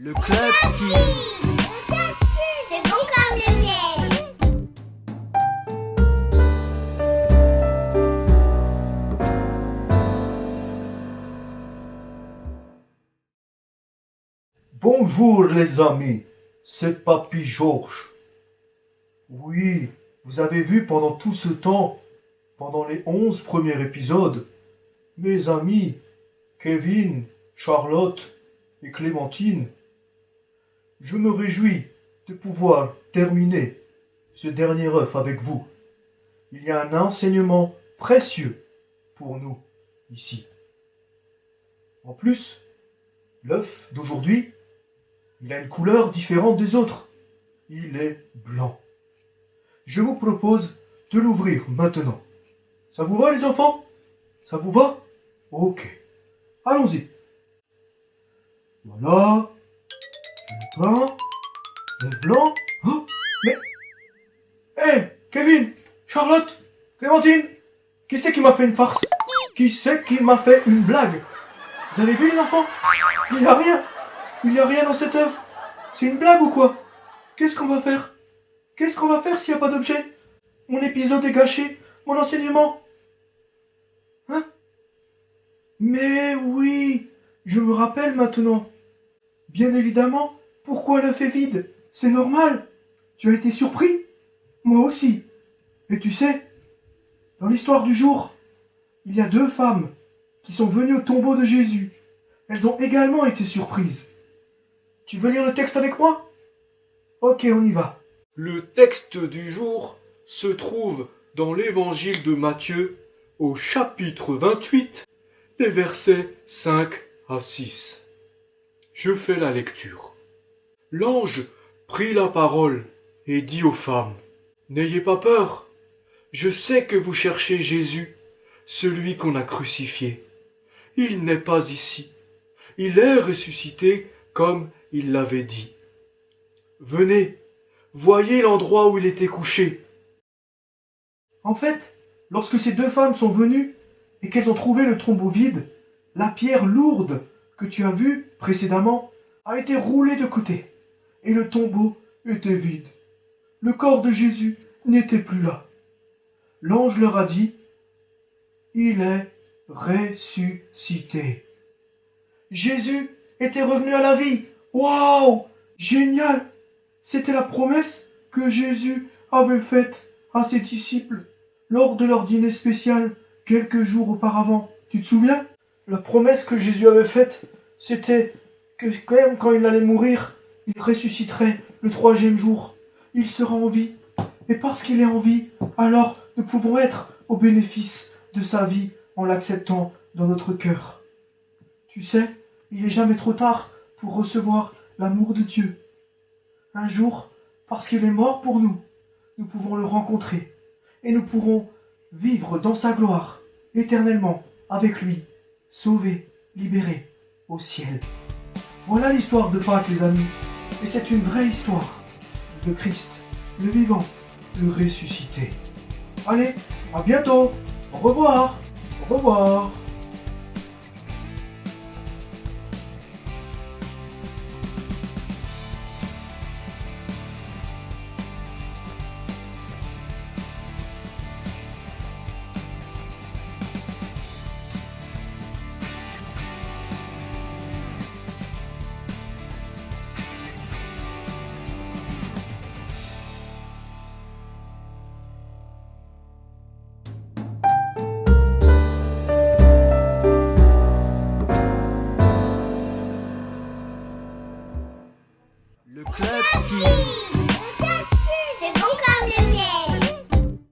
Le Club Kids. C'est bon comme le miel. Bonjour les amis, c'est Papy Georges. Oui, vous avez vu pendant tout ce temps, pendant les 11 premiers épisodes, mes amis Kevin, Charlotte et Clémentine, je me réjouis de pouvoir terminer ce dernier œuf avec vous. Il y a un enseignement précieux pour nous ici. En plus, l'œuf d'aujourd'hui, il a une couleur différente des autres. Il est blanc. Je vous propose de l'ouvrir maintenant. Ça vous va les enfants? Ça vous va? Ok. Allons-y. Voilà. L'œuf blanc. Oh, mais... Hé, Kevin, Charlotte, Clémentine, qui c'est qui m'a fait une farce? Qui c'est qui m'a fait une blague? Vous avez vu les enfants? Il n'y a rien. Il n'y a rien dans cet œuf. C'est une blague ou quoi? Qu'est-ce qu'on va faire? Qu'est-ce qu'on va faire s'il n'y a pas d'objet? Mon épisode est gâché. Mon enseignement. Hein? Mais oui, je me rappelle maintenant. Bien évidemment, pourquoi l'œuf est vide? C'est normal. Tu as été surpris? Moi aussi. Et tu sais, dans l'histoire du jour, il y a 2 femmes qui sont venues au tombeau de Jésus. Elles ont également été surprises. Tu veux lire le texte avec moi? Ok, on y va. Le texte du jour se trouve dans l'évangile de Matthieu au chapitre 28, les versets 5 à 6. Je fais la lecture. L'ange prit la parole et dit aux femmes, « N'ayez pas peur, je sais que vous cherchez Jésus, celui qu'on a crucifié. Il n'est pas ici. Il est ressuscité comme il l'avait dit. Venez, voyez l'endroit où il était couché. » En fait, lorsque ces 2 femmes sont venues et qu'elles ont trouvé le tombeau vide, la pierre lourde que tu as vue précédemment a été roulée de côté et le tombeau était vide. Le corps de Jésus n'était plus là. L'ange leur a dit, « Il est ressuscité. » Jésus était revenu à la vie. Waouh! Génial! C'était la promesse que Jésus avait faite à ses disciples lors de leur dîner spécial quelques jours auparavant. Tu te souviens? La promesse que Jésus avait faite, c'était que même quand il allait mourir, il ressusciterait le 3e jour. Il sera en vie. Et parce qu'il est en vie, alors nous pouvons être au bénéfice de sa vie en l'acceptant dans notre cœur. Tu sais, il n'est jamais trop tard pour recevoir l'amour de Dieu. Un jour, parce qu'il est mort pour nous, nous pouvons le rencontrer et nous pourrons vivre dans sa gloire éternellement avec lui, sauvés, libérés au ciel. Voilà l'histoire de Pâques, les amis, et c'est une vraie histoire de Christ, le vivant, le ressuscité. Allez, à bientôt, au revoir, au revoir. Le Club Kids.